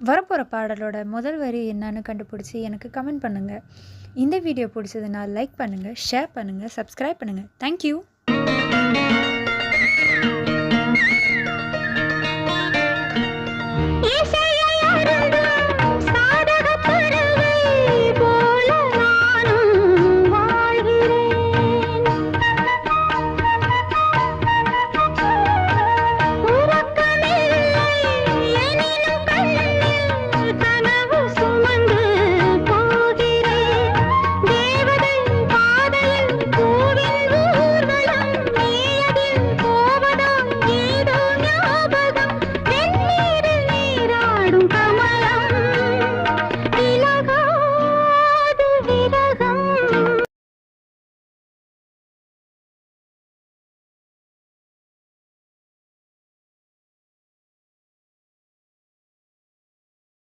வரப்போகிற பாடலோட முதல் வரி என்னன்னு கண்டுபிடிச்சி எனக்கு கமெண்ட் பண்ணுங்கள். இந்த வீடியோ பிடிச்சதுன்னா லைக் பண்ணுங்கள், ஷேர் பண்ணுங்கள், சப்ஸ்கிரைப் பண்ணுங்கள். தேங்க்யூ.